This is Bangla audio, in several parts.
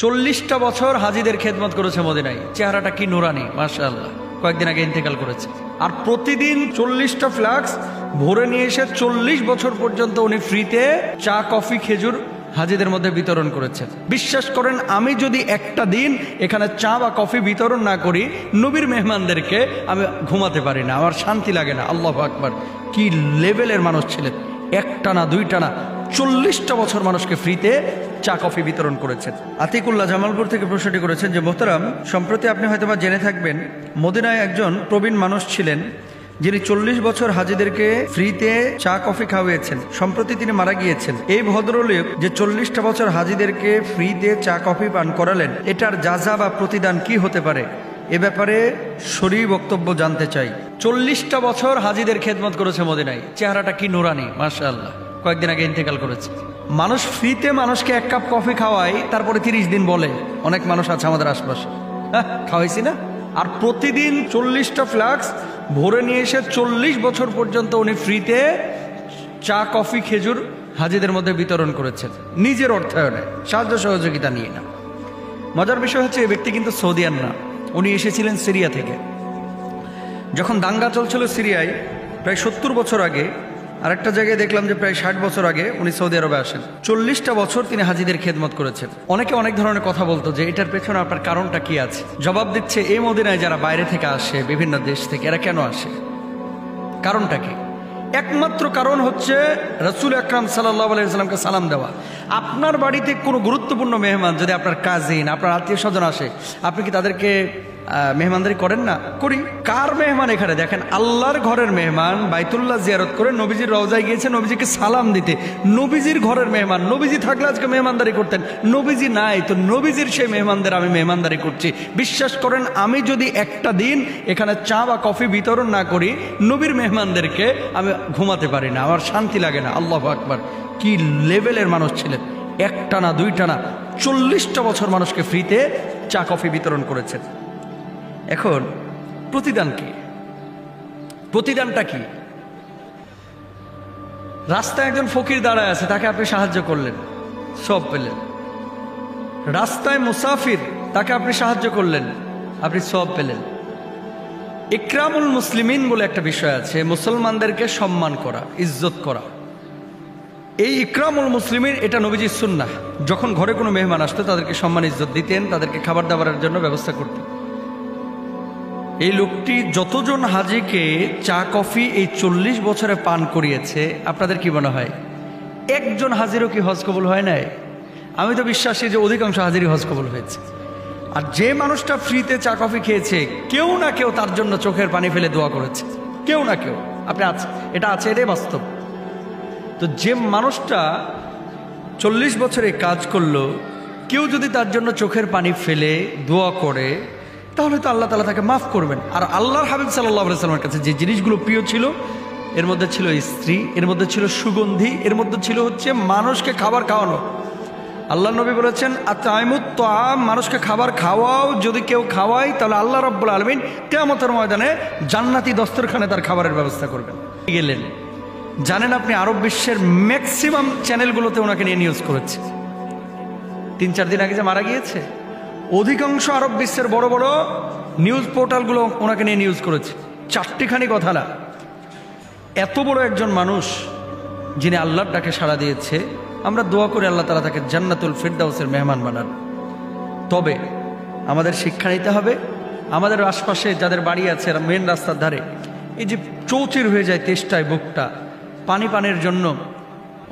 40টা বছর হাজিদের খেদমত করেছে মদিনায়। চেহারাটা কি নুরানি, মাশাআল্লাহ। কয়েকদিন আগে ইন্তেকাল করেছে। আর প্রতিদিন 40টা ফ্লাক্স ভরে নিয়ে এসে 40 বছর পর্যন্ত উনি ফ্রিতে চা, কফি, খেজুর হাজিদের মধ্যে বিতরণ করেছেন। বিশ্বাস করেন, আমি যদি একটা দিন এখানে চা বা কফি বিতরণ না করি নবীর মেহমানদেরকে, আমি ঘুমাতে পারি না, আমার শান্তি লাগে না। আল্লাহু আকবার, কি লেভেলের মানুষ ছিলেন! একটা না, দুইটা না, 40টা বছর মানুষকে ফ্রিতে চা কফি বিতরণ করেছেন। আতিকুল্লাহ জামালপুর থেকে প্রশ্নটি করেছেন যে, মোহতারাম, সম্প্রতি আপনি হয়তোবা জেনে থাকবেন মদিনায় একজন প্রবীণ মানুষ ছিলেন যিনি 40 বছর হাজিদেরকে ফ্রিতে চা কফি খাওয়িয়েছেন। সম্প্রতি তিনি মারা গিয়েছেন। এই ভদ্রলোক যে 40টা বছর হাজিদেরকে ফ্রিতে চা কফি পান করালেন, এটার যাজা বা প্রতিদান কি হতে পারে? এ ব্যাপারে শরীর বক্তব্য জানতে চাই। 40টা বছর হাজিদের খেদমত করেছে মদিনায়। চেহারাটা কি নুরানি, মাশাআল্লাহ। কয়েকদিন আগে ইন্তেকাল করেছে। মানুষ ফ্রিতে মানুষকে 1 কাপ কফি খাওয়ায়, তারপরে 30 দিন বলে। অনেক মানুষ আছে আমাদের আশপাশে, হ্যাঁ খাওয়াইছি না। আর প্রতিদিন 40টা ফ্লাক্স ভরে নিয়ে এসে 40 বছর পর্যন্ত উনি ফ্রিতে চা, কফি, খেজুর হাজিদের মধ্যে বিতরণ করেছেন, নিজের অর্থায়নে, সাহায্য সহযোগিতা নিয়ে না। মজার বিষয় হচ্ছে, এই ব্যক্তি কিন্তু সৌদিয়ান না, উনি এসেছিলেন সিরিয়া থেকে। যখন দাঙ্গা চলছিল সিরিয়ায় প্রায় 70 বছর আগে, আরেকটা জায়গায় দেখলাম যে প্রায় 60 বছর আগে উনি সৌদি আরবে আসেন। 40টা বছর তিনি হাজিদের খেদমত করেছেন। অনেকে অনেক ধরনের কথা বলতো যে এটার পেছনে আপনার কারণটা কি আছে। জবাব দিচ্ছে, এই মদিনায় যারা বাইরে থেকে আসে, বিভিন্ন দেশ থেকে, এরা কেন আসে? কারণটা কি? একমাত্র কারণ হচ্ছে রাসূল আকরাম সাল্লাল্লাহু আলাইহি ওয়াসাল্লামকে সালাম দেওয়া। আপনার বাড়িতে কোনো গুরুত্বপূর্ণ মেহমান, যদি আপনার কাজিন, আপনার আত্মীয় স্বজন আসে, আপনি কি তাদেরকে মেহমানদারি করেন না? করি। কার মেহমান এখানে? দেখেন, আল্লাহর ঘরের মেহমান বাইতুল্লাহ জিয়ারত করে নবীজির রওজায় গিয়েছে নবীজিকে সালাম দিতে। নবীজির ঘরের মেহমান, নবীজি থাকলে আজকে মেহমানদারি করতেন। নবীজি নাই, তো নবীজির সেই মেহমানদের আমি মেহমানদারি করছি। বিশ্বাস করেন, আমি যদি একটা দিন এখানে চা বা কফি বিতরণ না করি নবীর মেহমানদেরকে, আমি ঘুমাতে পারি না, আমার শান্তি লাগে না। আল্লাহু আকবার, কি লেভেলের মানুষ ছিলেন! একটা না, দুইটা না, 40টা বছর মানুষকে ফ্রিতে চা কফি বিতরণ করেছেন। এখন প্রতিদান কি? প্রতিদানটা কি? রাস্তায় একজন ফকির দাঁড়ায় আছে, তাকে আপনি সাহায্য করলেন, সব পেলেন। রাস্তায় মুসাফির, তাকে আপনি সাহায্য করলেন, আপনি সব পেলেন। ইকরামুল মুসলিমিন বলে একটা বিষয় আছে, মুসলমানদেরকে সম্মান করা, ইজ্জত করা। এই ইকরামুল মুসলিমিন, এটা নবীজির সুন্নাহ। যখন ঘরে কোনো মেহমান আসতো তাদেরকে সম্মান ইজ্জত দিতেন, তাদেরকে খাবার দাবারের জন্য ব্যবস্থা করতেন। এই লোকটি যতজন হাজিকে চা কফি এই 40 বছরে পান করিয়েছে, আপনাদের কি মনে হয় একজন হাজিরও কি হজ কবুল হয় নাই? আমি তো বিশ্বাসী যে অধিকাংশ হাজিরই হজ কবুল হয়েছে। আর যে মানুষটা ফ্রিতে চা কফি খেয়েছে, কেউ না কেউ তার জন্য চোখের পানি ফেলে দোয়া করেছে, কেউ না কেউ। আপনি আছে, এটা আছে, এটাই বাস্তব। তো যে মানুষটা 40 বছরে কাজ করলো, কেউ যদি তার জন্য চোখের পানি ফেলে দোয়া করে, তাহলে তো আল্লাহ তাআলা তাকে মাফ করবেন। আর আল্লাহর হাবিব সাল্লাল্লাহু আলাইহি ওয়াসাল্লামের কাছে যে জিনিসগুলো প্রিয় ছিল, এর মধ্যে ছিল স্ত্রী, এর মধ্যে ছিল সুগন্ধি, এর মধ্যে ছিল হচ্ছে মানুষকে খাবার খাওয়ানো। আল্লাহ নবী বলেছেন, আতাইমুত তাআম, মানুষকে খাবার খাওয়াও। যদি কেউ খাওয়ায় তাহলে আল্লাহ রাব্বুল আলামিন কিয়ামতের ময়দানে জান্নাতি দস্তরখানে তার খাবারের ব্যবস্থা করবেন। গেলেন, জানেন আপনি আরব বিশ্বের ম্যাক্সিমাম চ্যানেলগুলোতে ওনাকে নিয়ে নিউজ করেছে। 3-4 দিন আগে যে মারা গিয়েছে, অধিকাংশ আরব বিশ্বের বড় বড় নিউজ পোর্টালগুলো ওনাকে নিয়ে নিউজ করেছে। 4টিখানি কথা না। এত বড় একজন মানুষ, যিনি আল্লাহর ডাকে সাড়া দিয়েছে, আমরা দোয়া করে আল্লাহ তাআলা তাকে জান্নাতুল ফিরদাউসের মেহমান বানান। তবে আমাদের শিক্ষা নিতে হবে, আমাদের আশপাশে যাদের বাড়ি আছে মেন রাস্তার ধারে, এই যে চৌচির হয়ে যায় তেষ্টায় বুকটা, পানির জন্য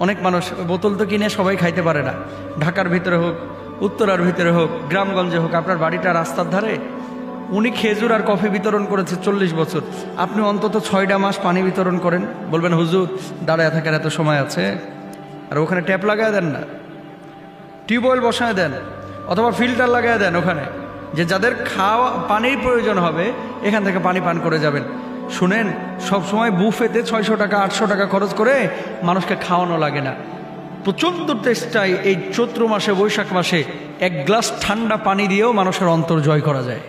অনেক মানুষ বোতল তো কিনে সবাই খাইতে পারে না। ঢাকার ভিতরে হোক, উত্তরার ভিতরে হোক, গ্রামগঞ্জে হোক, আপনার বাড়িটা রাস্তার ধারে, উনি খেজুর আর কফি বিতরণ করেছে 40 বছর। আপনি অন্তত 6টা মাস পানি বিতরণ করেন। বলবেন, হুজুর দাঁড়ায় থাকার এত সময় আছে? আর ওখানে ট্যাপ লাগায় দেন না, টিউবওয়েল বসায় দেন, অথবা ফিল্টার লাগায় দেন ওখানে, যে যাদের খাওয়া পানির প্রয়োজন হবে এখান থেকে পানি পান করে যাবেন। শুনেন, সবসময় বুফেতে 600 টাকা 800 টাকা খরচ করে মানুষকে খাওয়ানো লাগে না। প্রচণ্ড তেষ্টায় এই চৈত্র মাসে, বৈশাখ মাসে 1 গ্লাস ঠান্ডা পানি দিয়েও মানুষের অন্তর জয় করা যায়।